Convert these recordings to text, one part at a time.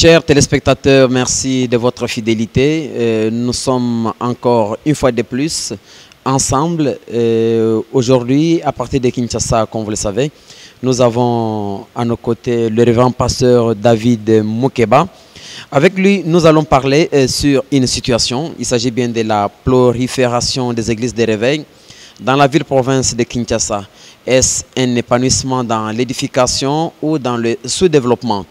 Chers téléspectateurs, merci de votre fidélité. Nous sommes encore une fois de plus ensemble. Aujourd'hui, à partir de Kinshasa, comme vous le savez, nous avons à nos côtés le révérend pasteur David Moukeba. Avec lui, nous allons parler sur une situation. Il s'agit bien de la prolifération des églises de réveil dans la ville-province de Kinshasa. Est-ce un épanouissement dans l'édification ou dans le sous-développement?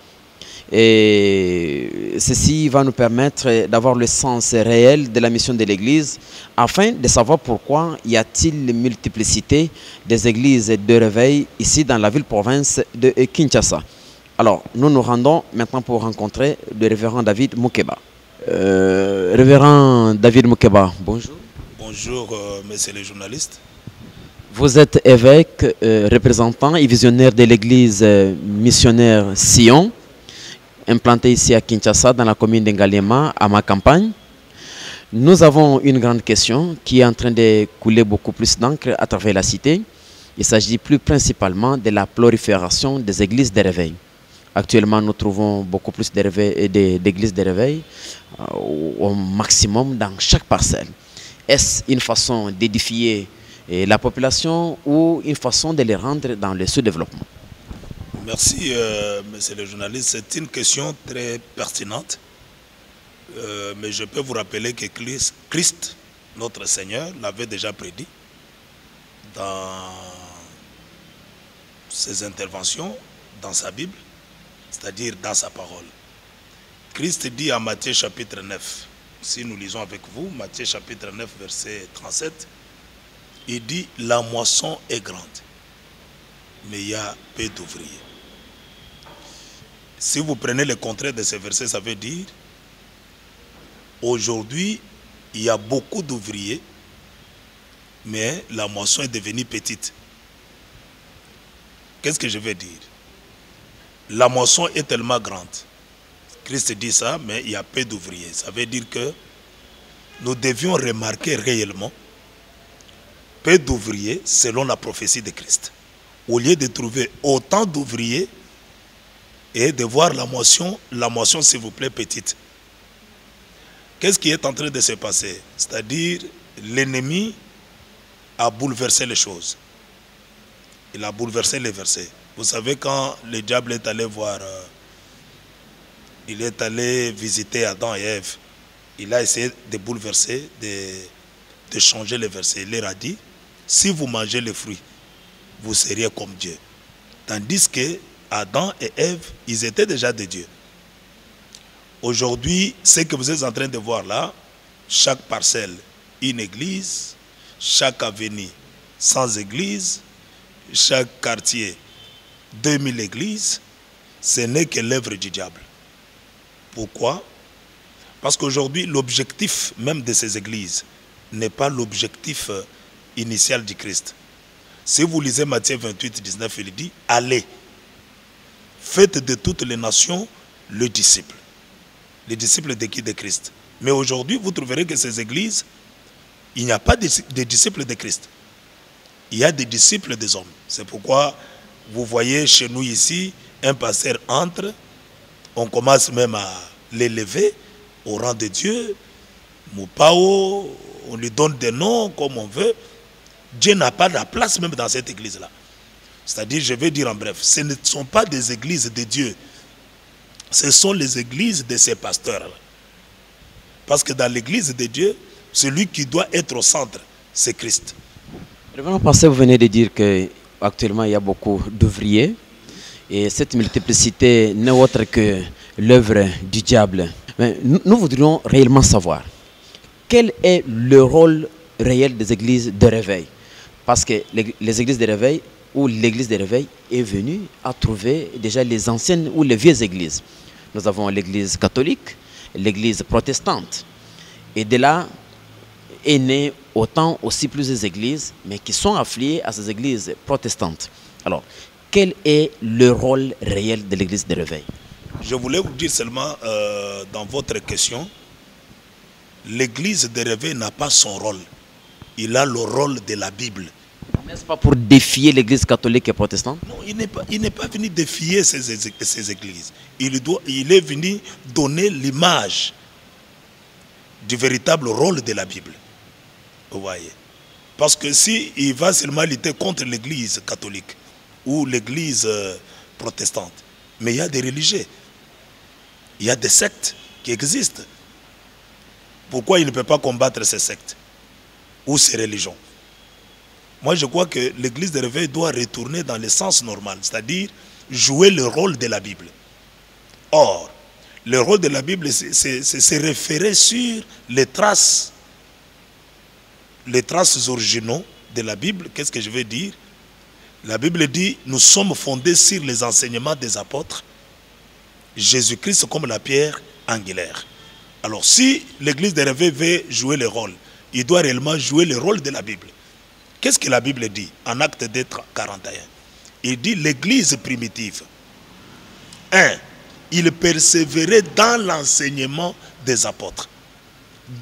Et ceci va nous permettre d'avoir le sens réel de la mission de l'Église afin de savoir pourquoi y a-t-il une multiplicité des églises de réveil ici dans la ville-province de Kinshasa. Alors, nous nous rendons maintenant pour rencontrer le révérend David Moukeba. Révérend David Moukeba, bonjour. Bonjour, messieurs les journalistes. Vous êtes évêque, représentant et visionnaire de l'église missionnaire Sion, implanté ici à Kinshasa, dans la commune d'Ngalema, à ma campagne. Nous avons une grande question qui est en train de couler beaucoup plus d'encre à travers la cité. Il s'agit plus principalement de la prolifération des églises de réveil. Actuellement, nous trouvons beaucoup plus d'églises de réveil au maximum dans chaque parcelle. Est-ce une façon d'édifier la population ou une façon de les rendre dans le sous-développement? Merci, monsieur le journaliste. C'est une question très pertinente. Mais je peux vous rappeler que Christ, notre Seigneur, l'avait déjà prédit dans ses interventions, dans sa Bible, c'est-à-dire dans sa parole. Christ dit à Matthieu chapitre 9, si nous lisons avec vous, Matthieu chapitre 9, verset 37, il dit « La moisson est grande, mais il y a peu d'ouvriers. » Si vous prenez le contraire de ce verset, ça veut dire aujourd'hui, il y a beaucoup d'ouvriers, mais la moisson est devenue petite. Qu'est-ce que je veux dire? La moisson est tellement grande. Christ dit ça, mais il y a peu d'ouvriers. Ça veut dire que nous devions remarquer réellement peu d'ouvriers selon la prophétie de Christ. Au lieu de trouver autant d'ouvriers, et de voir la moisson s'il vous plaît, petite. Qu'est-ce qui est en train de se passer? C'est-à-dire, l'ennemi a bouleversé les choses. Il a bouleversé les versets. Vous savez, quand le diable est allé voir, il est allé visiter Adam et Ève, il a essayé de bouleverser, de changer les versets. Il leur a dit, si vous mangez les fruits, vous seriez comme Dieu. Tandis que Adam et Ève, ils étaient déjà des dieux. Aujourd'hui, ce que vous êtes en train de voir là, chaque parcelle, une église, chaque avenue, sans église, chaque quartier, 2000 églises, ce n'est que l'œuvre du diable. Pourquoi? Parce qu'aujourd'hui, l'objectif même de ces églises n'est pas l'objectif initial du Christ. Si vous lisez Matthieu 28, 19, il dit « Allez ». Faites de toutes les nations le disciple. Les disciples de qui? De Christ. Mais aujourd'hui, vous trouverez que ces églises, il n'y a pas de disciples de Christ. Il y a des disciples des hommes. C'est pourquoi vous voyez chez nous ici, un pasteur entre, on commence même à l'élever au rang de Dieu. Moupao, on lui donne des noms comme on veut. Dieu n'a pas de place même dans cette église-là. C'est-à-dire, je vais dire en bref, ce ne sont pas des églises de Dieu. Ce sont les églises de ces pasteurs-là. Parce que dans l'église de Dieu, celui qui doit être au centre, c'est Christ. Révérend pasteur, vous venez de dire qu'actuellement il y a beaucoup d'ouvriers. Et cette multiplicité n'est autre que l'œuvre du diable. Mais nous voudrions réellement savoir quel est le rôle réel des églises de réveil. Parce que les églises de réveil, où l'église de réveil est venue à trouver déjà les anciennes ou les vieilles églises. Nous avons l'église catholique, l'église protestante. Et de là est né autant aussi plusieurs églises, mais qui sont affiliées à ces églises protestantes. Alors, quel est le rôle réel de l'église de réveil? Je voulais vous dire seulement, dans votre question, l'église de réveil n'a pas son rôle. Il a le rôle de la Bible. N'est-ce pas pour défier l'Église catholique et protestante? Non, il n'est pas venu défier ces églises. Il est venu donner l'image du véritable rôle de la Bible. Vous voyez? Parce que s'il va seulement lutter contre l'Église catholique ou l'Église protestante, mais il y a des religieux, il y a des sectes qui existent. Pourquoi il ne peut pas combattre ces sectes ou ces religions? Moi, je crois que l'Église de réveil doit retourner dans le sens normal, c'est-à-dire jouer le rôle de la Bible. Or, le rôle de la Bible, c'est se référer sur les traces originaux de la Bible. Qu'est-ce que je veux dire? La Bible dit, nous sommes fondés sur les enseignements des apôtres, Jésus-Christ comme la pierre angulaire. Alors, si l'Église de réveil veut jouer le rôle, il doit réellement jouer le rôle de la Bible. Qu'est-ce que la Bible dit en Acte 2, 41? Il dit l'Église primitive. 1. Il persévérait dans l'enseignement des apôtres.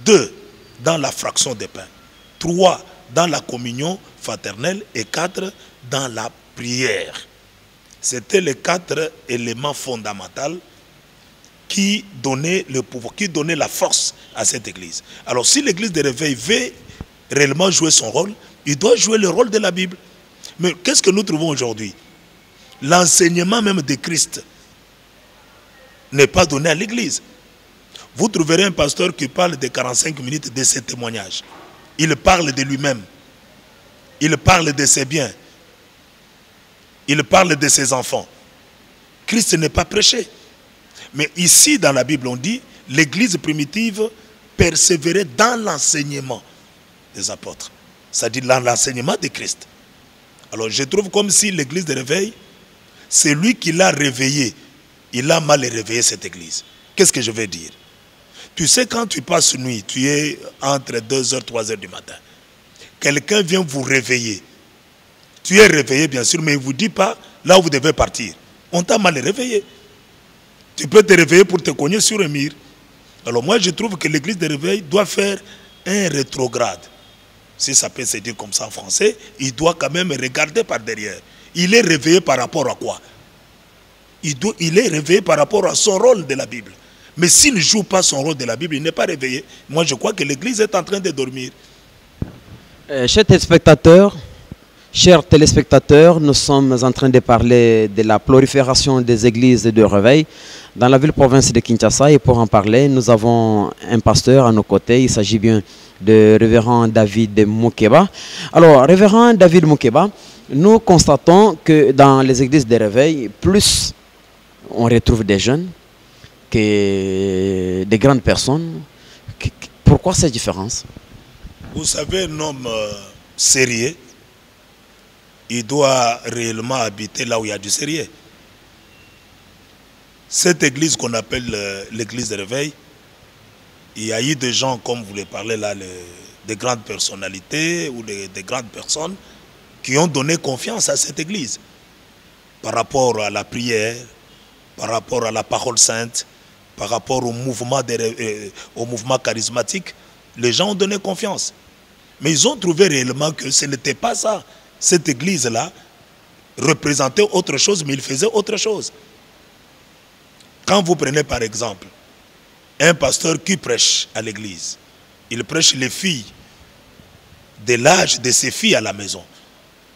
2. Dans la fraction des pains. 3. Dans la communion fraternelle. Et 4. Dans la prière. C'était les 4 éléments fondamentaux qui donnaient le pouvoir, qui donnaient la force à cette Église. Alors si l'Église de réveil veut réellement jouer son rôle, il doit jouer le rôle de la Bible. Mais qu'est-ce que nous trouvons aujourd'hui? L'enseignement même de Christ n'est pas donné à l'Église. Vous trouverez un pasteur qui parle de 45 minutes de ses témoignages. Il parle de lui-même. Il parle de ses biens. Il parle de ses enfants. Christ n'est pas prêché. Mais ici, dans la Bible, on dit l'Église primitive persévérait dans l'enseignement des apôtres. C'est-à-dire dans l'enseignement de Christ. Alors je trouve comme si l'Église de réveil, c'est lui qui l'a réveillé. Il a mal réveillé cette Église. Qu'est-ce que je veux dire? Tu sais, quand tu passes nuit, tu es entre 2h, 3h du matin. Quelqu'un vient vous réveiller. Tu es réveillé, bien sûr, mais il ne vous dit pas là où vous devez partir. On t'a mal réveillé. Tu peux te réveiller pour te cogner sur un mur. Alors moi, je trouve que l'Église de réveil doit faire un rétrograde. Si ça peut se dire comme ça en français, il doit quand même regarder par derrière. Il est réveillé par rapport à quoi? Il est réveillé par rapport à son rôle de la Bible. Mais s'il ne joue pas son rôle de la Bible, il n'est pas réveillé. Moi, je crois que l'Église est en train de dormir. Chers téléspectateurs, nous sommes en train de parler de la prolifération des églises de réveil dans la ville-province de Kinshasa. Et pour en parler, nous avons un pasteur à nos côtés. Il s'agit bien de révérend David Moukeba. Alors, révérend David Moukeba, nous constatons que dans les églises de réveil, plus on retrouve des jeunes que des grandes personnes. Pourquoi cette différence? Vous savez, un homme sérieux, il doit réellement habiter là où il y a du sérieux. Cette église qu'on appelle l'église de réveil, il y a eu des gens, comme vous le parlez là, des grandes personnalités ou des grandes personnes qui ont donné confiance à cette église par rapport à la prière, par rapport à la parole sainte, par rapport au mouvement charismatique. Les gens ont donné confiance. Mais ils ont trouvé réellement que ce n'était pas ça. Cette église-là représentait autre chose, mais il faisait autre chose. Quand vous prenez par exemple un pasteur qui prêche à l'église, il prêche les filles de l'âge de ses filles à la maison.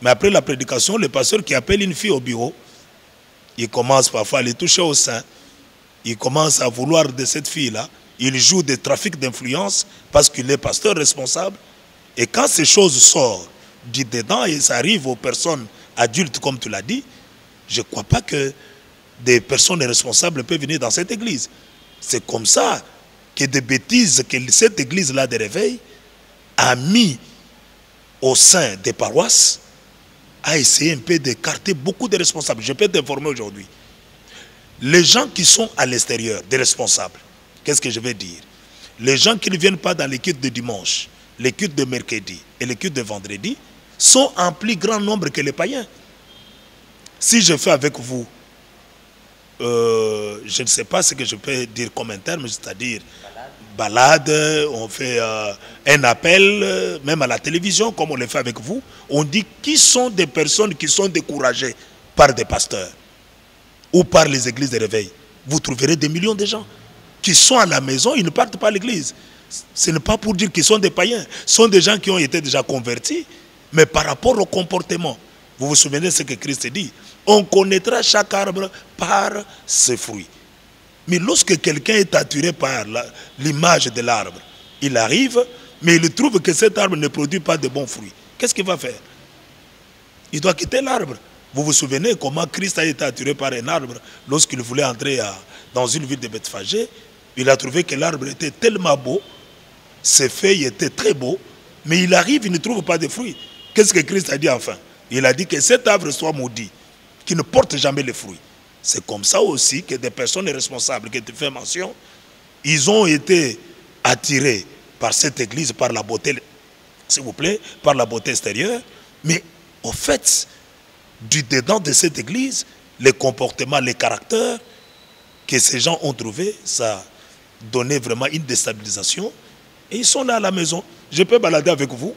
Mais après la prédication, le pasteur qui appelle une fille au bureau, il commence parfois à les toucher au sein. Il commence à vouloir de cette fille-là. Il joue des trafics d'influence parce qu'il est pasteur responsable. Et quand ces choses sortent du dedans et ça arrive aux personnes adultes, comme tu l'as dit, je ne crois pas que des personnes responsables peuvent venir dans cette église. C'est comme ça que des bêtises que cette église-là de réveil a mis au sein des paroisses, a essayé un peu d'écarter beaucoup de responsables. Je peux t'informer aujourd'hui. Les gens qui sont à l'extérieur, des responsables, qu'est-ce que je vais dire? Les gens qui ne viennent pas dans les cultes de dimanche, les cultes de mercredi et les cultes de vendredi, sont en plus grand nombre que les païens. Si je fais avec vous, je ne sais pas ce que je peux dire comme un terme, c'est-à-dire balade, on fait un appel, même à la télévision, comme on le fait avec vous. On dit qui sont des personnes qui sont découragées par des pasteurs ou par les églises de réveil. Vous trouverez des millions de gens qui sont à la maison, ils ne partent pas à l'église. Ce n'est pas pour dire qu'ils sont des païens. Ce sont des gens qui ont été déjà convertis, mais par rapport au comportement. Vous vous souvenez de ce que Christ dit? On connaîtra chaque arbre par ses fruits. Mais lorsque quelqu'un est attiré par l'image de l'arbre, il arrive, mais il trouve que cet arbre ne produit pas de bons fruits. Qu'est-ce qu'il va faire? Il doit quitter l'arbre. Vous vous souvenez comment Christ a été attiré par un arbre lorsqu'il voulait entrer dans une ville de Bethphagée? Il a trouvé que l'arbre était tellement beau, ses feuilles étaient très beaux, mais il arrive, il ne trouve pas de fruits. Qu'est-ce que Christ a dit enfin? Il a dit que cet arbre soit maudit, qu'il ne porte jamais les fruits. C'est comme ça aussi que des personnes responsables que tu fais mention, ils ont été attirés par cette église, par la beauté, s'il vous plaît, par la beauté extérieure. Mais au fait, du dedans de cette église, les comportements, les caractères que ces gens ont trouvés, ça donnait vraiment une déstabilisation. Et ils sont là à la maison. Je peux balader avec vous.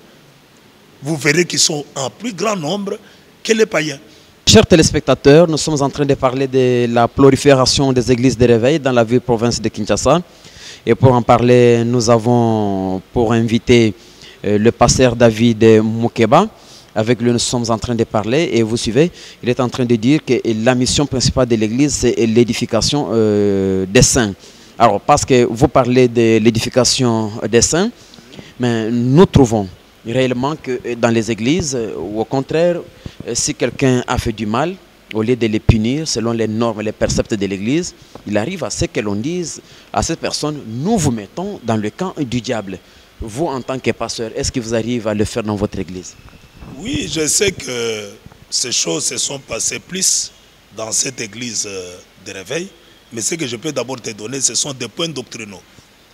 Vous verrez qu'ils sont en plus grand nombre que les païens. Chers téléspectateurs, nous sommes en train de parler de la prolifération des églises de réveil dans la ville-province de Kinshasa. Et pour en parler, nous avons pour inviter le pasteur David Moukeba, avec lui nous sommes en train de parler. Et vous suivez, il est en train de dire que la mission principale de l'église, c'est l'édification des saints. Alors, parce que vous parlez de l'édification des saints, mais nous trouvons réellement que dans les églises, ou au contraire, si quelqu'un a fait du mal, au lieu de les punir selon les normes et les préceptes de l'église, il arrive à ce que l'on dise à cette personne, nous vous mettons dans le camp du diable. Vous, en tant que pasteur, est-ce que vous arrivez à le faire dans votre église? Oui, je sais que ces choses se sont passées plus dans cette église de réveil, mais ce que je peux d'abord te donner, ce sont des points doctrinaux.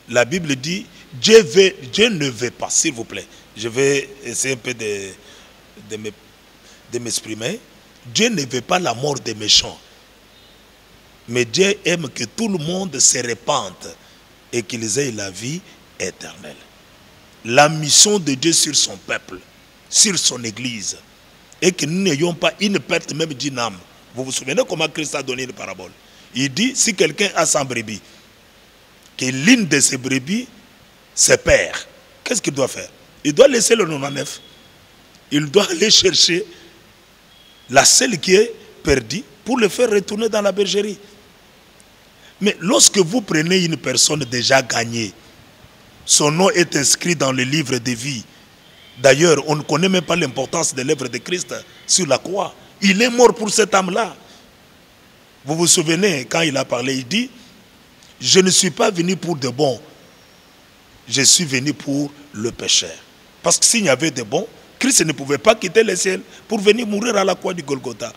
La Bible dit, Dieu ne veut pas, s'il vous plaît. Je vais essayer un peu de m'exprimer. Dieu ne veut pas la mort des méchants. Mais Dieu aime que tout le monde se répande et qu'ils aient la vie éternelle. La mission de Dieu sur son peuple, sur son église, et que nous n'ayons pas une perte même d'une âme. Vous vous souvenez comment Christ a donné une parabole? Il dit, si quelqu'un a 100 brebis, que l'une de ces brebis se perd, qu'est-ce qu'il doit faire? Il doit laisser le 99. Il doit aller chercher la seule qui est perdue pour le faire retourner dans la bergerie. Mais lorsque vous prenez une personne déjà gagnée, son nom est inscrit dans le livre de vie. D'ailleurs, on ne connaît même pas l'importance de l'œuvre de Christ sur la croix. Il est mort pour cette âme-là. Vous vous souvenez, quand il a parlé, il dit, je ne suis pas venu pour de bons, je suis venu pour le pécheur. Parce que s'il y avait de bons, Christ ne pouvait pas quitter le ciel pour venir mourir à la croix du Golgotha.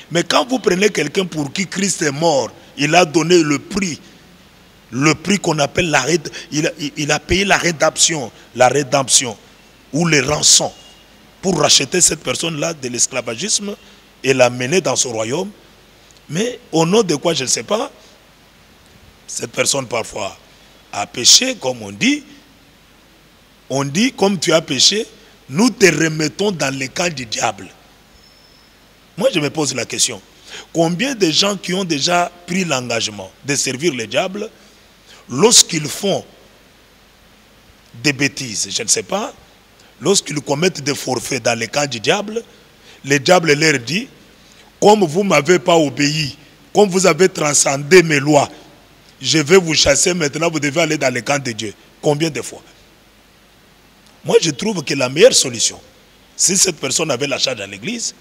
Mais quand vous prenez quelqu'un pour qui Christ est mort, il a donné le prix qu'on appelle la rédemption. Il a payé la rédemption, ou les rançons, pour racheter cette personne-là de l'esclavagisme et l'amener dans son royaume. Mais au nom de quoi, je ne sais pas, cette personne parfois a péché, comme on dit. On dit, comme tu as péché, nous te remettons dans le camp du diable. Moi, je me pose la question. Combien de gens qui ont déjà pris l'engagement de servir le diable, lorsqu'ils font des bêtises, je ne sais pas, lorsqu'ils commettent des forfaits dans le camp du diable, le diable leur dit, comme vous ne m'avez pas obéi, comme vous avez transcendé mes lois, je vais vous chasser maintenant, vous devez aller dans le camp de Dieu. Combien de fois? Moi, je trouve que la meilleure solution, si cette personne avait la charge à l'église,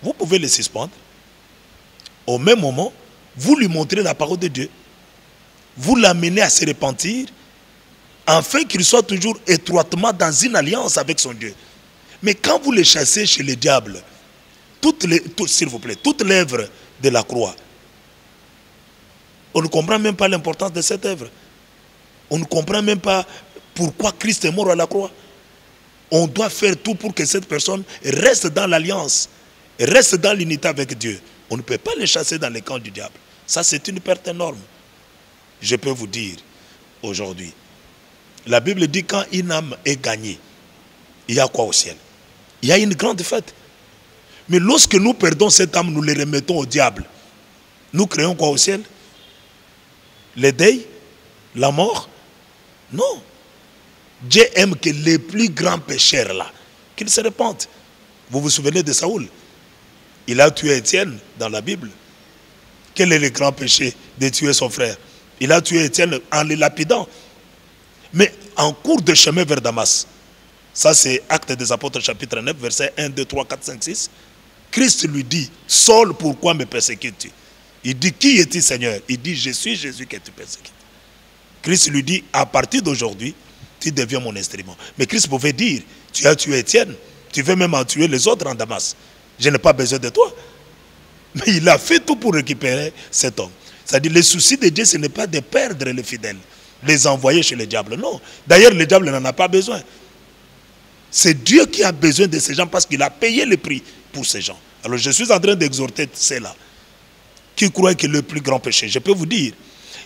vous pouvez le suspendre. Au même moment, vous lui montrez la parole de Dieu. Vous l'amenez à se repentir, afin qu'il soit toujours étroitement dans une alliance avec son Dieu. Mais quand vous le chassez chez le diable, s'il vous plaît, toute l'œuvre de la croix, on ne comprend même pas l'importance de cette œuvre. On ne comprend même pas pourquoi Christ est mort à la croix. On doit faire tout pour que cette personne reste dans l'alliance, reste dans l'unité avec Dieu. On ne peut pas les chasser dans les camps du diable. Ça, c'est une perte énorme. Je peux vous dire, aujourd'hui. La Bible dit quand une âme est gagnée, il y a quoi au ciel? Il y a une grande fête. Mais lorsque nous perdons cette âme, nous les remettons au diable. Nous créons quoi au ciel? Les deuils? La mort? Non. Dieu aime que les plus grands pécheurs là, qu'ils se répandent. Vous vous souvenez de Saoul? Il a tué Étienne dans la Bible. Quel est le grand péché de tuer son frère? Il a tué Étienne en le lapidant. Mais en cours de chemin vers Damas, ça c'est Actes des Apôtres chapitre 9, versets 1, 2, 3, 4, 5, 6. Christ lui dit, Saul, pourquoi me persécutes-tu? Il dit, qui es-tu Seigneur? Il dit, je suis Jésus que tu persécutes. Christ lui dit, à partir d'aujourd'hui, tu deviens mon instrument. Mais Christ pouvait dire, tu as tué Étienne, tu veux même en tuer les autres en Damas. Je n'ai pas besoin de toi. Mais il a fait tout pour récupérer cet homme. C'est-à-dire, le souci de Dieu, ce n'est pas de perdre les fidèles, les envoyer chez le diable. Non. D'ailleurs, le diable n'en a pas besoin. C'est Dieu qui a besoin de ces gens parce qu'il a payé le prix pour ces gens. Alors, je suis en train d'exhorter ceux-là qui croient que le plus grand péché. Je peux vous dire,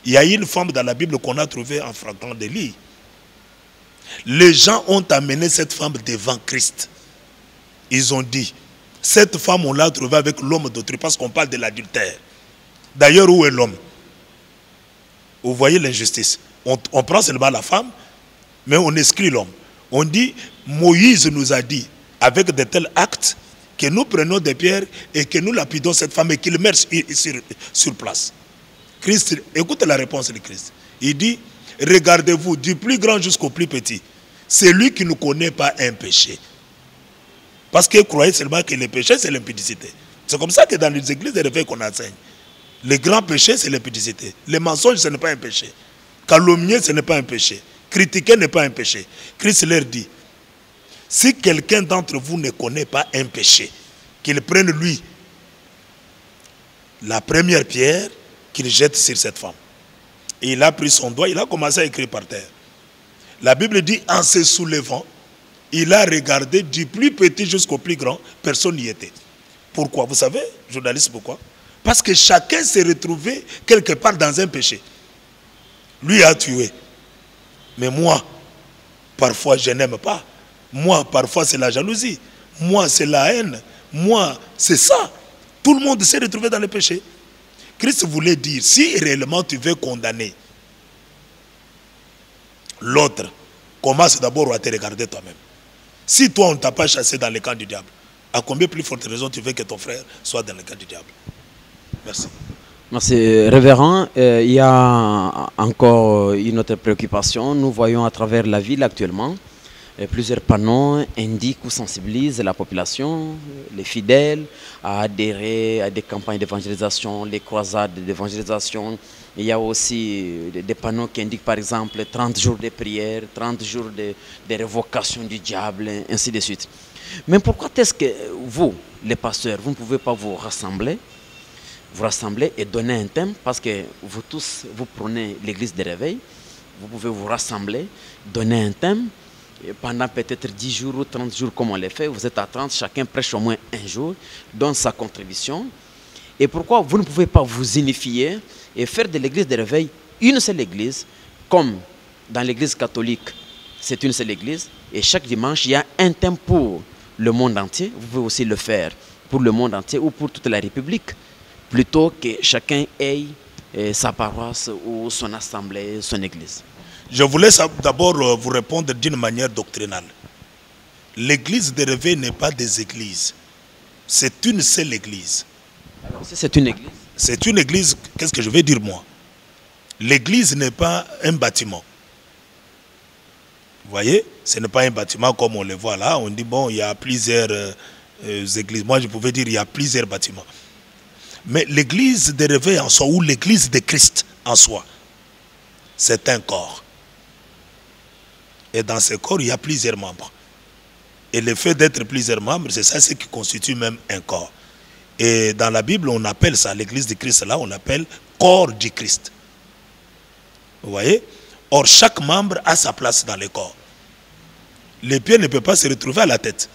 il y a une femme dans la Bible qu'on a trouvée en flagrant délit. Les gens ont amené cette femme devant Christ. Ils ont dit, cette femme, on l'a trouvée avec l'homme d'autrui parce qu'on parle de l'adultère. D'ailleurs, où est l'homme? Vous voyez l'injustice. On prend seulement la femme, mais on exclut l'homme. On dit, Moïse nous a dit, avec de tels actes, que nous prenons des pierres et que nous lapidons cette femme et qu'il meurt sur place. Christ, écoutez la réponse de Christ. Il dit, regardez-vous, du plus grand jusqu'au plus petit, celui qui ne connaît pas un péché. Parce que croyez seulement que le péché, c'est l'impudicité. C'est comme ça que dans les églises de réveil qu'on enseigne. Le grand péché, c'est l'impudicité. Le mensonge, ce n'est pas un péché. Calomnier, ce n'est pas un péché. Critiquer n'est pas un péché. Christ leur dit, si quelqu'un d'entre vous ne connaît pas un péché, qu'il prenne lui la première pierre qu'il jette sur cette femme. Et il a pris son doigt, il a commencé à écrire par terre. La Bible dit, en se soulevant, il a regardé du plus petit jusqu'au plus grand, personne n'y était. Pourquoi? Vous savez, journaliste, pourquoi? Parce que chacun s'est retrouvé quelque part dans un péché. Lui a tué. Mais moi, parfois, je n'aime pas. Moi, parfois, c'est la jalousie. Moi, c'est la haine. Moi, c'est ça. Tout le monde s'est retrouvé dans le péché. Christ voulait dire, si réellement tu veux condamner l'autre, commence d'abord à te regarder toi-même. Si toi, on ne t'a pas chassé dans le camp du diable, à combien plus forte raison tu veux que ton frère soit dans le camp du diable? Merci. Merci. Révérend, il y a encore une autre préoccupation. Nous voyons à travers la ville actuellement, plusieurs panneaux indiquent ou sensibilisent la population, les fidèles, à adhérer à des campagnes d'évangélisation, les croisades d'évangélisation. Il y a aussi des panneaux qui indiquent par exemple 30 jours de prière, 30 jours de révocation du diable, ainsi de suite. Mais pourquoi est-ce que vous, les pasteurs, vous ne pouvez pas vous rassembler et donner un thème? Parce que vous tous, vous prenez l'église de réveil, vous pouvez vous rassembler, donner un thème, et pendant peut-être 10 jours ou 30 jours comme on les fait, vous êtes à 30, chacun prêche au moins un jour, donne sa contribution. Et pourquoi vous ne pouvez pas vous unifier et faire de l'église de réveil une seule église, comme dans l'église catholique, c'est une seule église, et chaque dimanche, il y a un thème pour le monde entier. Vous pouvez aussi le faire pour le monde entier ou pour toute la République, plutôt que chacun ait sa paroisse ou son assemblée, son église. Je voulais d'abord vous répondre d'une manière doctrinale. L'église de réveil n'est pas des églises. C'est une seule église. Alors, si c'est une église? C'est une église, qu'est-ce que je vais dire moi? L'église n'est pas un bâtiment. Vous voyez? Ce n'est pas un bâtiment comme on le voit là. On dit, bon, il y a plusieurs églises. Moi, je pouvais dire, il y a plusieurs bâtiments. Mais l'église de réveil en soi, ou l'église de Christ en soi, c'est un corps. Et dans ce corps, il y a plusieurs membres. Et le fait d'être plusieurs membres, c'est ça ce qui constitue même un corps. Et dans la Bible, on appelle ça, l'église de Christ là, on appelle corps du Christ. Vous voyez? Or, chaque membre a sa place dans le corps. Les pieds ne peuvent pas se retrouver à la tête.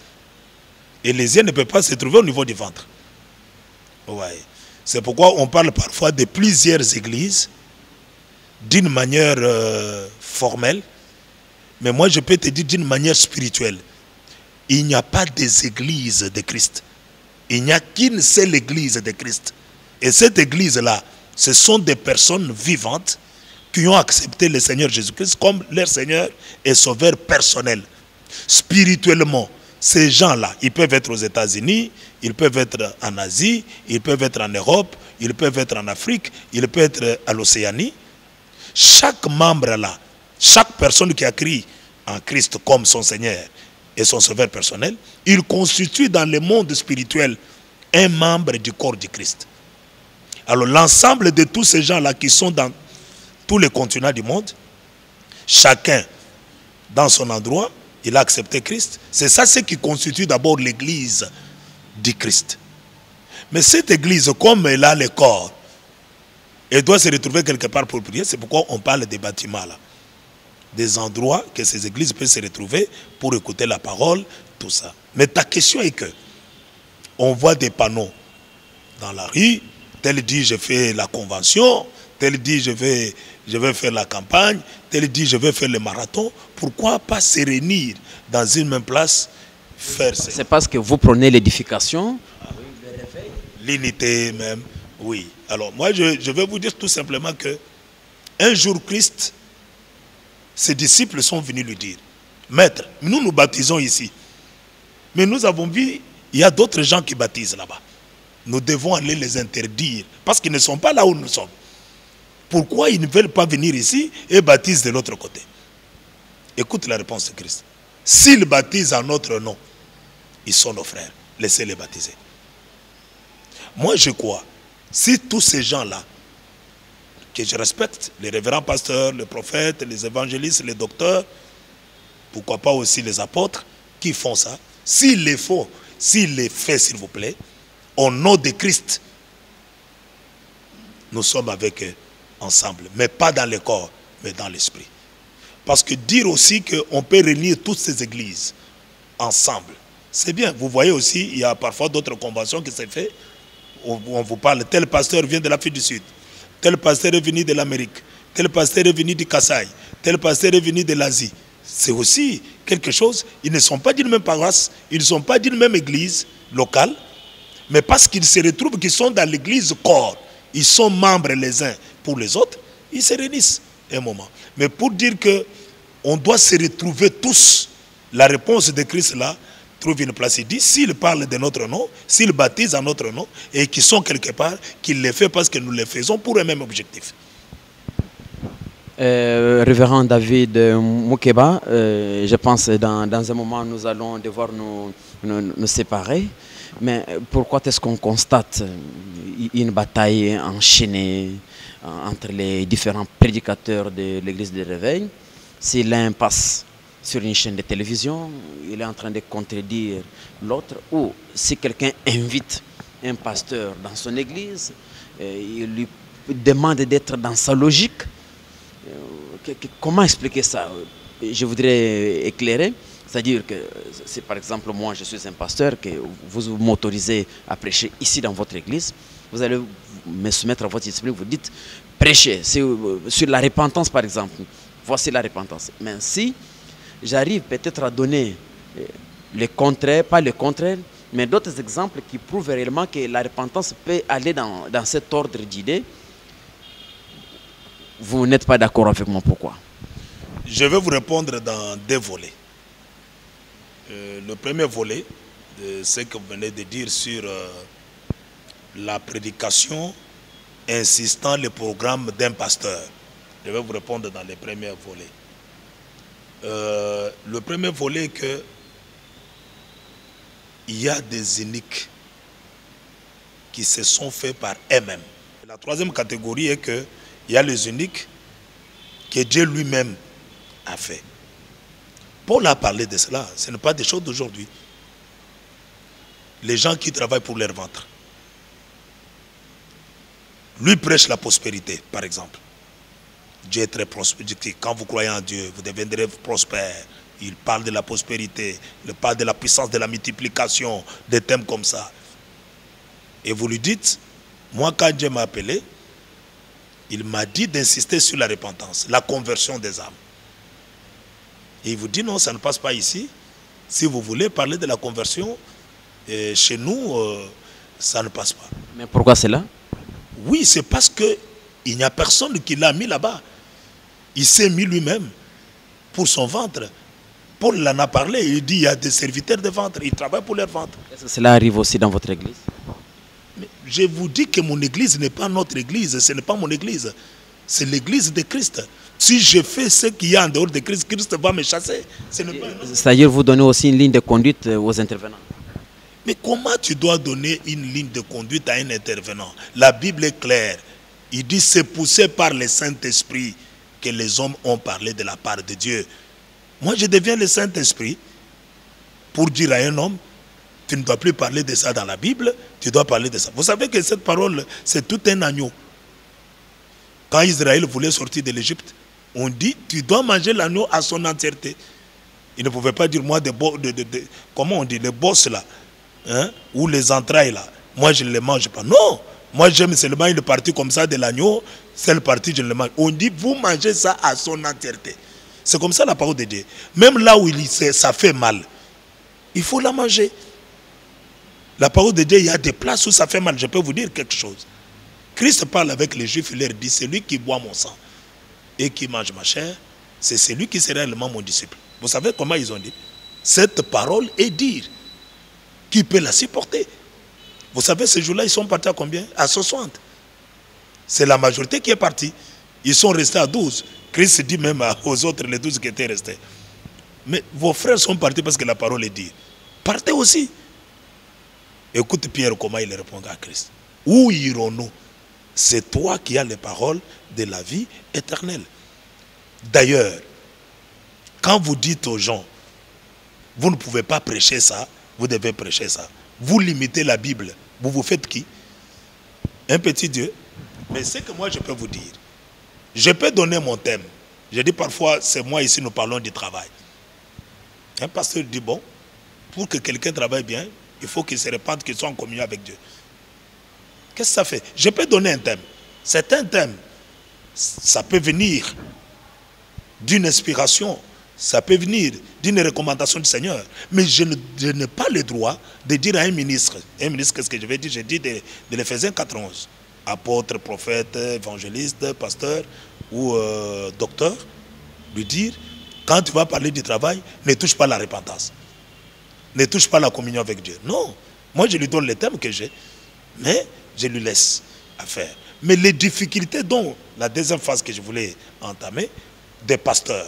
Et les yeux ne peuvent pas se trouver au niveau du ventre. Vous voyez? C'est pourquoi on parle parfois de plusieurs églises d'une manière formelle, mais moi je peux te dire d'une manière spirituelle. Il n'y a pas des églises de Christ. Il n'y a qu'une seule église de Christ. Et cette église-là, ce sont des personnes vivantes qui ont accepté le Seigneur Jésus-Christ comme leur Seigneur et Sauveur personnel. Spirituellement, ces gens-là, ils peuvent être aux États-Unis, ils peuvent être en Asie, ils peuvent être en Europe, ils peuvent être en Afrique, ils peuvent être à l'Océanie. Chaque membre là, chaque personne qui a cru en Christ comme son Seigneur et son Sauveur personnel, il constitue dans le monde spirituel un membre du corps du Christ. Alors l'ensemble de tous ces gens-là qui sont dans tous les continents du monde, chacun dans son endroit, il a accepté Christ. C'est ça ce qui constitue d'abord l'église du Christ. Mais cette église, comme elle a le corps, elle doit se retrouver quelque part pour prier. C'est pourquoi on parle des bâtiments là. Des endroits que ces églises peuvent se retrouver pour écouter la parole, tout ça. Mais ta question est que on voit des panneaux dans la rue, tel dit je fais la convention, tel dit je vais faire la campagne, tel dit je vais faire le marathon. Pourquoi pas se réunir dans une même place, faire ça? C'est parce que vous prenez l'édification. L'unité même, oui. Alors moi je vais vous dire tout simplement que un jour Christ, ses disciples sont venus lui dire, Maître, nous nous baptisons ici, mais nous avons vu, il y a d'autres gens qui baptisent là-bas. Nous devons aller les interdire, parce qu'ils ne sont pas là où nous sommes. Pourquoi ils ne veulent pas venir ici et baptisent de l'autre côté? Écoute la réponse de Christ. S'ils baptisent en notre nom, ils sont nos frères. Laissez-les baptiser. Moi je crois, si tous ces gens-là, que je respecte, les révérends pasteurs, les prophètes, les évangélistes, les docteurs, pourquoi pas aussi les apôtres, qui font ça, s'ils les font, s'ils les font s'il vous plaît, au nom de Christ, nous sommes avec eux ensemble, mais pas dans le corps, mais dans l'esprit. Parce que dire aussi qu'on peut réunir toutes ces églises ensemble, c'est bien. Vous voyez aussi, il y a parfois d'autres conventions qui se font, où on vous parle, tel pasteur vient de l'Afrique du Sud, tel pasteur est venu de l'Amérique, tel pasteur est venu du Kasaï, tel pasteur est venu de l'Asie. C'est aussi quelque chose, ils ne sont pas d'une même paroisse, ils ne sont pas d'une même église locale, mais parce qu'ils se retrouvent, qu'ils sont dans l'église corps, ils sont membres les uns pour les autres, ils se réunissent un moment. Mais pour dire qu'on doit se retrouver tous, la réponse de Christ là, trouve une place. Il dit, s'il parle de notre nom, s'il baptise en notre nom, et qu'ils sont quelque part, qu'il les fait parce que nous les faisons pour un même objectif. Révérend David Moukeba, je pense que dans un moment nous allons devoir nous séparer. Mais pourquoi est-ce qu'on constate une bataille enchaînée entre les différents prédicateurs de l'église de Réveil? Si l'un passe sur une chaîne de télévision, il est en train de contredire l'autre, ou si quelqu'un invite un pasteur dans son église, il lui demande d'être dans sa logique. Comment expliquer ça? Je voudrais éclairer. C'est-à-dire que, si par exemple moi je suis un pasteur, que vous m'autorisez à prêcher ici dans votre église, vous allez me soumettre à votre esprit, vous dites prêchez sur la repentance par exemple, voici la repentance. Mais si j'arrive peut-être à donner le contraire, pas le contraire, mais d'autres exemples qui prouvent réellement que la repentance peut aller dans cet ordre d'idées, vous n'êtes pas d'accord avec moi, pourquoi? Je vais vous répondre dans deux volets. Le premier volet, de ce que vous venez de dire sur la prédication insistant le programme d'un pasteur. Je vais vous répondre dans les premiers volets. Le premier volet est que il y a des uniques qui se sont faits par eux-mêmes. La troisième catégorie est que il y a les uniques que Dieu lui-même a fait. Paul a parlé de cela, ce n'est pas des choses d'aujourd'hui. Les gens qui travaillent pour leur ventre. Lui prêche la prospérité, par exemple. Dieu est très prospère. Quand vous croyez en Dieu, vous deviendrez prospère. Il parle de la prospérité, il parle de la puissance de la multiplication, des thèmes comme ça. Et vous lui dites, moi quand Dieu m'a appelé, il m'a dit d'insister sur la repentance, la conversion des âmes. Et il vous dit non, ça ne passe pas ici. Si vous voulez parler de la conversion, chez nous, ça ne passe pas. Mais pourquoi cela? Oui, c'est parce qu'il n'y a personne qui l'a mis là-bas. Il s'est mis lui-même pour son ventre. Paul en a parlé, il dit il y a des serviteurs de ventre, ils travaillent pour leur ventre. Est-ce que cela arrive aussi dans votre église? Mais je vous dis que mon église n'est pas notre église, ce n'est pas mon église. C'est l'église de Christ. Si je fais ce qu'il y a en dehors de Christ, Christ va me chasser. C'est-à-dire vous donnez aussi une ligne de conduite aux intervenants. Mais comment tu dois donner une ligne de conduite à un intervenant? La Bible est claire. Il dit c'est poussé par le Saint-Esprit que les hommes ont parlé de la part de Dieu. Moi, je deviens le Saint-Esprit pour dire à un homme, tu ne dois plus parler de ça dans la Bible, tu dois parler de ça. Vous savez que cette parole, c'est tout un agneau. Quand Israël voulait sortir de l'Égypte, on dit, tu dois manger l'agneau à son entièreté. Il ne pouvait pas dire, moi, comment on dit, les bosses là, hein, ou les entrailles là, moi je ne les mange pas. Non, moi j'aime seulement une partie comme ça de l'agneau, cette partie je ne le mange. On dit, vous mangez ça à son entièreté. C'est comme ça la parole de Dieu. Même là où ça fait mal, il faut la manger. La parole de Dieu, il y a des places où ça fait mal. Je peux vous dire quelque chose. Christ parle avec les Juifs, il leur dit, celui qui boit mon sang et qui mange ma chair, c'est celui qui sera réellement mon disciple. Vous savez comment ils ont dit? Cette parole est dire. Qui peut la supporter? Vous savez, ces jours-là, ils sont partis à combien? À 60. C'est la majorité qui est partie. Ils sont restés à 12. Christ dit même aux autres, les 12 qui étaient restés. Mais vos frères sont partis parce que la parole est dit. Partez aussi. Écoute Pierre comment il répond à Christ. Où irons-nous? C'est toi qui as les paroles de la vie éternelle. D'ailleurs, quand vous dites aux gens, vous ne pouvez pas prêcher ça, vous devez prêcher ça. Vous limitez la Bible. Vous vous faites qui? Un petit Dieu. Mais ce que moi je peux vous dire, je peux donner mon thème. Je dis parfois, c'est moi ici, nous parlons du travail. Un pasteur dit, bon, pour que quelqu'un travaille bien, il faut qu'il se répande, qu'il soit en communion avec Dieu. Qu'est-ce que ça fait? Je peux donner un thème. C'est un thème. Ça peut venir d'une inspiration. Ça peut venir d'une recommandation du Seigneur. Mais je n'ai pas le droit de dire à un ministre, qu'est-ce que je vais dire? J'ai dit de l'Éphésiens 4:11. Apôtre, prophète, évangéliste, pasteur ou docteur, lui dire, quand tu vas parler du travail, ne touche pas la repentance. Ne touche pas la communion avec Dieu. Non. Moi, je lui donne les thèmes que j'ai, mais je lui laisse à faire. Mais les difficultés dont, la deuxième phase que je voulais entamer, des pasteurs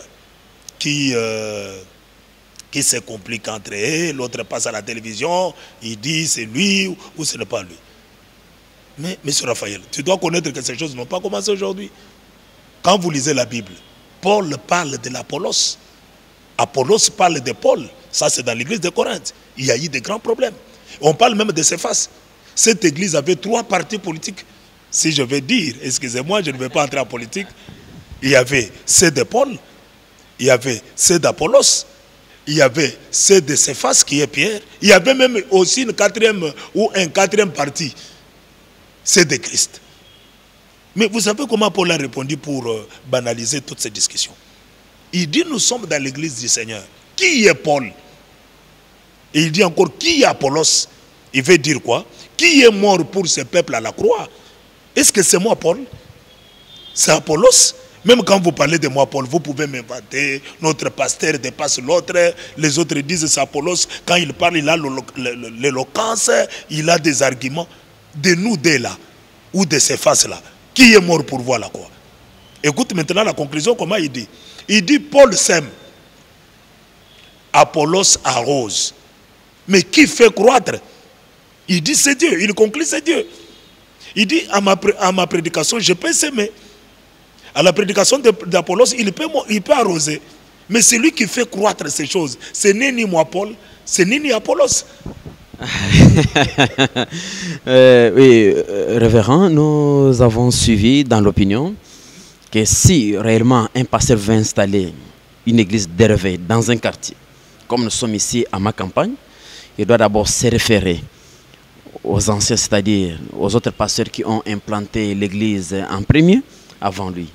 qui se compliquent entre eux, l'autre passe à la télévision, il dit c'est lui ou ce n'est pas lui. Mais, M. Raphaël, tu dois connaître que ces choses n'ont pas commencé aujourd'hui. Quand vous lisez la Bible, Paul parle de l'Apollos. Apollos parle de Paul. Ça, c'est dans l'église de Corinthe. Il y a eu de grands problèmes. On parle même de Céphas. Cette église avait 3 partis politiques. Si je vais dire, excusez-moi, je ne vais pas entrer en politique. Il y avait ceux de Paul, il y avait ceux d'Apollos, il y avait ceux de Céphas qui est Pierre. Il y avait même aussi une quatrième parti. C'est de Christ. Mais vous savez comment Paul a répondu pour banaliser toutes ces discussions? Il dit, nous sommes dans l'église du Seigneur. Qui est Paul? Et il dit encore, qui est Apollos? Il veut dire quoi? Qui est mort pour ce peuple à la croix? Est-ce que c'est moi, Paul? C'est Apollos? Même quand vous parlez de moi, Paul, vous pouvez m'inventer, notre pasteur dépasse l'autre, les autres disent c'est Apollos. Quand il parle, il a l'éloquence, il a des arguments. De nous deux là, ou de ces faces-là, qui est mort pour vous à la croix? Écoute maintenant la conclusion, comment il dit? Il dit, Paul sème, Apollos arrose. Mais qui fait croître? Il dit, c'est Dieu. Il conclut, c'est Dieu. Il dit, à ma prédication, je peux s'aimer. À la prédication d'Apollos, il peut arroser. Mais c'est lui qui fait croître ces choses. Ce n'est ni moi, Paul, ce n'est ni Apollos. Oui, révérend, nous avons suivi dans l'opinion que si réellement un pasteur veut installer une église d'Hervé dans un quartier, comme nous sommes ici à ma campagne, il doit d'abord se référer aux anciens, c'est-à-dire aux autres pasteurs qui ont implanté l'église en premier, avant lui.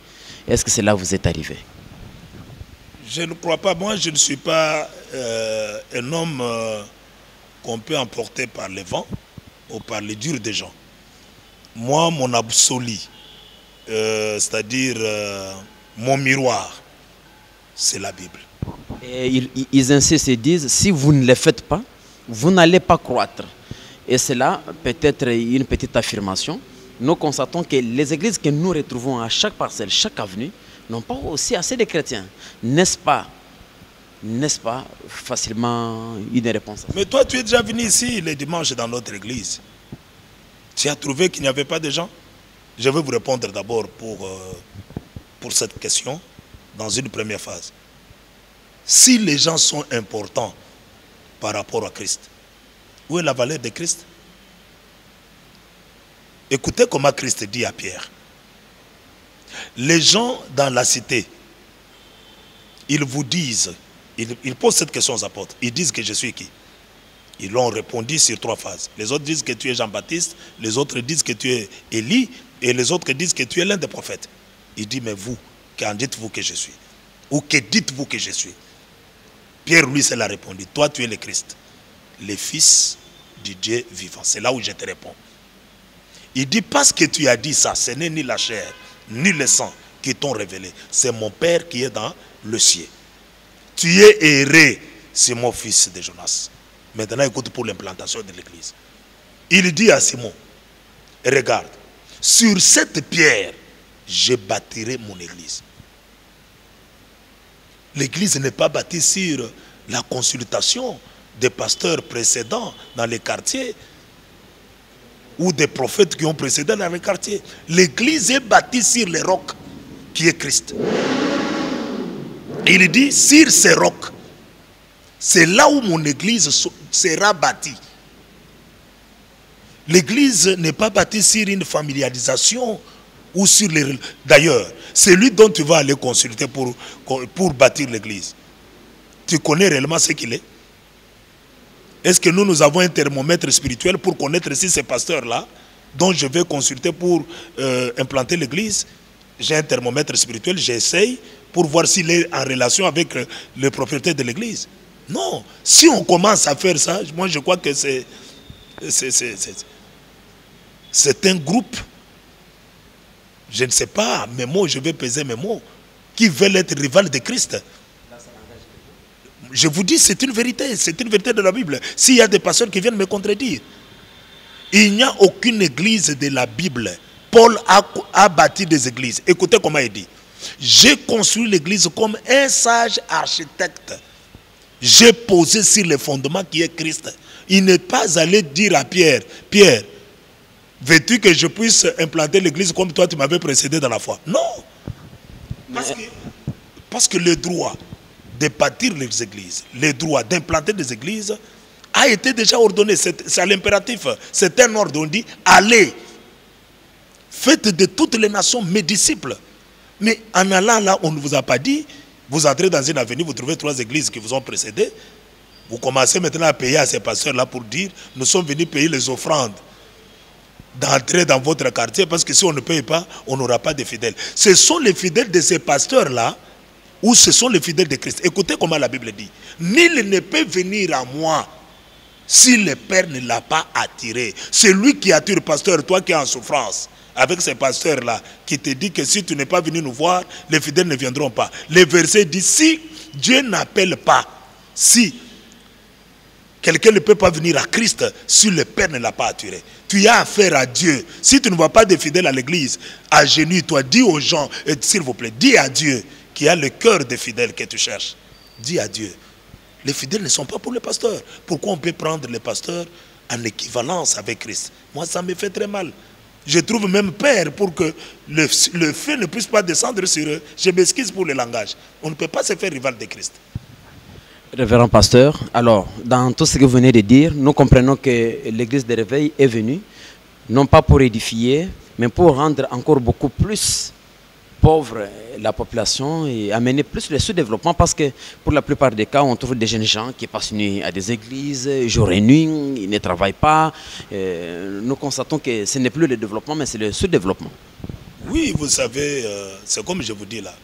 Est-ce que c'est là où vous êtes arrivé? Je ne crois pas. Moi, je ne suis pas un homme qu'on peut emporter par les vents ou par les durs des gens. Moi, mon absolu, c'est-à-dire mon miroir, c'est la Bible. Et ils insistent et disent, si vous ne le faites pas, vous n'allez pas croître. Et c'est là peut-être une petite affirmation. Nous constatons que les églises que nous retrouvons à chaque parcelle, chaque avenue, n'ont pas aussi assez de chrétiens. N'est-ce pas facilement une réponse? Mais toi, tu es déjà venu ici les dimanches dans notre église. Tu as trouvé qu'il n'y avait pas de gens? Je vais vous répondre d'abord pour cette question dans une première phase. Si les gens sont importants par rapport à Christ, où est la valeur de Christ? Écoutez comment Christ dit à Pierre. Les gens dans la cité, ils vous disent, ils posent cette question aux apôtres, ils disent que je suis qui? Ils l'ont répondu sur 3 phases. Les autres disent que tu es Jean-Baptiste, les autres disent que tu es Élie, et les autres disent que tu es l'un des prophètes. Il dit, mais vous, qu'en dites-vous que je suis? Ou que dites-vous que je suis? Pierre, lui, s'est répondu, toi tu es le Christ, le Fils du Dieu vivant. C'est là où je te réponds. Il dit, parce que tu as dit ça, ce n'est ni la chair, ni le sang qui t'ont révélé. C'est mon Père qui est dans le ciel. Tu es erré, Simon, fils de Jonas. Maintenant, écoute pour l'implantation de l'église. Il dit à Simon, regarde, sur cette pierre, je bâtirai mon église. L'église n'est pas bâtie sur la consultation des pasteurs précédents dans les quartiers ou des prophètes qui ont précédé dans les quartiers. L'église est bâtie sur les rocs qui est Christ. Il dit, sur ces rocs, c'est là où mon église sera bâtie. L'église n'est pas bâtie sur une familiarisation ou sur les... D'ailleurs, c'est lui dont tu vas aller consulter pour bâtir l'église. Tu connais réellement ce qu'il est? Est-ce que nous avons un thermomètre spirituel pour connaître si ces pasteurs-là, dont je vais consulter pour implanter l'église, j'ai un thermomètre spirituel, j'essaye pour voir s'il est en relation avec le propriétaire de l'église? Non. Si on commence à faire ça, moi je crois que c'est un groupe, je ne sais pas, mes mots, je vais peser mes mots, qui veulent être rival de Christ. Je vous dis, c'est une vérité de la Bible. S'il y a des pasteurs qui viennent me contredire, il n'y a aucune église de la Bible. Paul a bâti des églises. Écoutez comment il dit. J'ai construit l'église comme un sage architecte. J'ai posé sur le fondement qui est Christ. Il n'est pas allé dire à Pierre, Pierre, veux-tu que je puisse implanter l'église comme toi tu m'avais précédé dans la foi? Non. Parce que le droit de bâtir les églises, le droit d'implanter des églises a été déjà ordonné. C'est l'impératif. C'est un ordre. On dit, allez, faites de toutes les nations mes disciples. Mais en allant là, on ne vous a pas dit, vous entrez dans une avenue, vous trouvez 3 églises qui vous ont précédé. Vous commencez maintenant à payer à ces pasteurs-là pour dire, nous sommes venus payer les offrandes d'entrer dans votre quartier, parce que si on ne paye pas, on n'aura pas de fidèles. Ce sont les fidèles de ces pasteurs-là, ou ce sont les fidèles de Christ. Écoutez comment la Bible dit. Nul ne peut venir à moi si le Père ne l'a pas attiré. C'est lui qui attire, pasteur, toi qui es en souffrance, avec ces pasteurs-là, qui te dit que si tu n'es pas venu nous voir, les fidèles ne viendront pas. Le verset dit, si Dieu n'appelle pas, si quelqu'un ne peut pas venir à Christ si le Père ne l'a pas attiré. Tu as affaire à Dieu. Si tu ne vois pas de fidèles à l'église, agenouille-toi, dis aux gens, s'il vous plaît, dis à Dieu qui a le cœur des fidèles que tu cherches. Dis à Dieu. Les fidèles ne sont pas pour les pasteurs. Pourquoi on peut prendre les pasteurs en équivalence avec Christ? Moi, ça me fait très mal. Je trouve même peur pour que le feu ne puisse pas descendre sur eux. Je m'excuse pour le langage. On ne peut pas se faire rival de Christ. Révérend pasteur, alors, dans tout ce que vous venez de dire, nous comprenons que l'église de réveil est venue, non pas pour édifier, mais pour rendre encore beaucoup plus pauvre la population et amener plus le sous-développement, parce que pour la plupart des cas, on trouve des jeunes gens qui passent nuit à des églises, jour et nuit, ils ne travaillent pas. Nous constatons que ce n'est plus le développement, mais c'est le sous-développement. Oui, vous savez, c'est comme je vous dis là.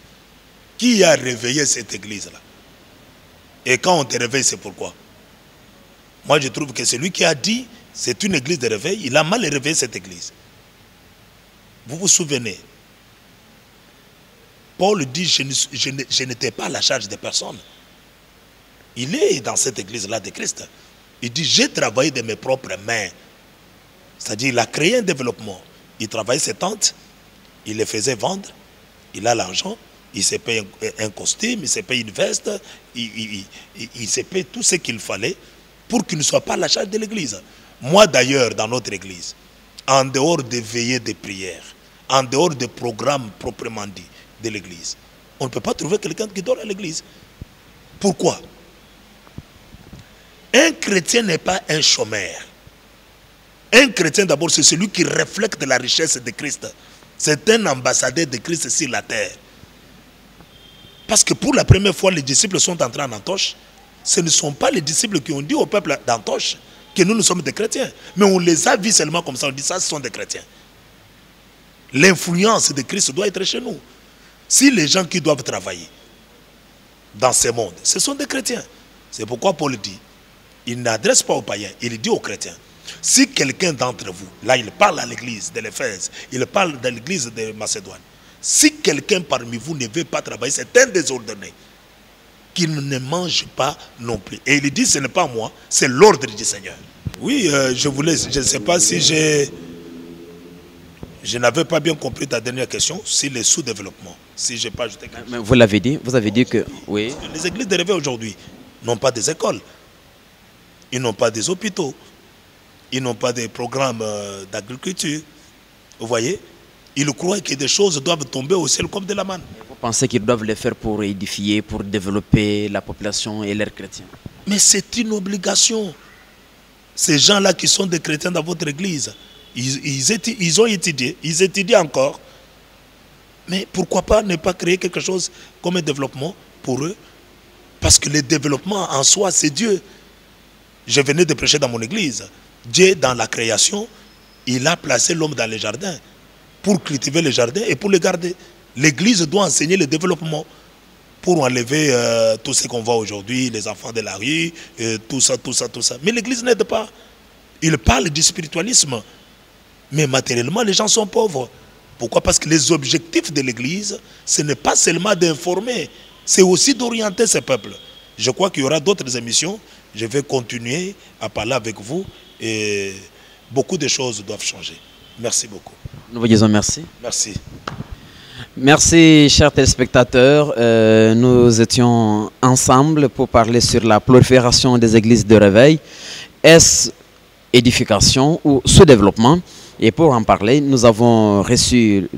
Qui a réveillé cette église-là? Et quand on te réveille, c'est pourquoi? Moi, je trouve que celui qui a dit c'est une église de réveil, il a mal réveillé cette église. Vous vous souvenez? Paul dit, je n'étais pas à la charge de personne. Il est dans cette église-là de Christ. Il dit, j'ai travaillé de mes propres mains. C'est-à-dire, il a créé un développement. Il travaillait ses tentes, il les faisait vendre, il a l'argent, il se paye un costume, il se paye une veste, il se paye tout ce qu'il fallait pour qu'il ne soit pas à la charge de l'église. Moi d'ailleurs, dans notre église, en dehors des veillées de prière, en dehors des programmes proprement dit de l'église, on ne peut pas trouver quelqu'un qui dort à l'église. Pourquoi? Un chrétien n'est pas un chômeur. Un chrétien d'abord, c'est celui qui reflète la richesse de Christ. C'est un ambassadeur de Christ sur la terre. Parce que pour la première fois, les disciples sont entrés en Antioche. Ce ne sont pas les disciples qui ont dit au peuple d'Antioche que nous sommes des chrétiens. Mais on les a vus seulement comme ça. On dit ça, ce sont des chrétiens. L'influence de Christ doit être chez nous. Si les gens qui doivent travailler dans ce monde, ce sont des chrétiens. C'est pourquoi Paul dit, il n'adresse pas aux païens, il dit aux chrétiens. Si quelqu'un d'entre vous, là il parle à l'église de l'Éphèse, il parle de l'église de Macédoine, si quelqu'un parmi vous ne veut pas travailler, c'est un désordonné, qu'il ne mange pas non plus. Et il dit, ce n'est pas moi, c'est l'ordre du Seigneur. Oui, je ne sais pas si je n'avais pas bien compris ta dernière question, si le sous-développement, si je n'ai pas ajouté quelque chose. Mais vous l'avez dit, vous avez dit que, oui. Les églises de réveil aujourd'hui n'ont pas des écoles, ils n'ont pas des hôpitaux, ils n'ont pas des programmes d'agriculture. Vous voyez? Ils croient que des choses doivent tomber au ciel comme de la manne. Vous pensez qu'ils doivent le faire pour édifier, pour développer la population et leurs chrétiens? Mais c'est une obligation. Ces gens-là qui sont des chrétiens dans votre église, ils ont étudié, ils étudient encore. Mais pourquoi pas ne pas créer quelque chose comme un développement pour eux? Parce que le développement en soi, c'est Dieu. Je venais de prêcher dans mon église. Dieu, dans la création, il a placé l'homme dans les jardins pour cultiver les jardins et pour les garder. L'église doit enseigner le développement pour enlever tout ce qu'on voit aujourd'hui, les enfants de la rue, tout ça. Mais l'église n'aide pas. Il parle du spiritualisme. Mais matériellement, les gens sont pauvres. Pourquoi? Parce que les objectifs de l'église, ce n'est pas seulement d'informer, c'est aussi d'orienter ce peuple. Je crois qu'il y aura d'autres émissions. Je vais continuer à parler avec vous et beaucoup de choses doivent changer. Merci beaucoup. Nous vous disons merci. Merci. Merci, chers téléspectateurs. Nous étions ensemble pour parler sur la prolifération des églises de réveil. Est-ce édification ou sous-développement? Et pour en parler, nous avons reçu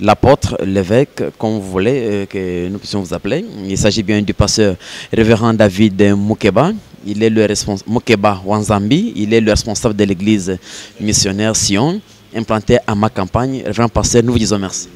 l'apôtre, l'évêque, comme vous voulez, que nous puissions vous appeler. Il s'agit bien du pasteur révérend David Mukeba. Il est le responsable, Mukeba Wanzambi. Il est le responsable de l'église missionnaire Sion, implantée à ma campagne. Révérend pasteur, nous vous disons merci.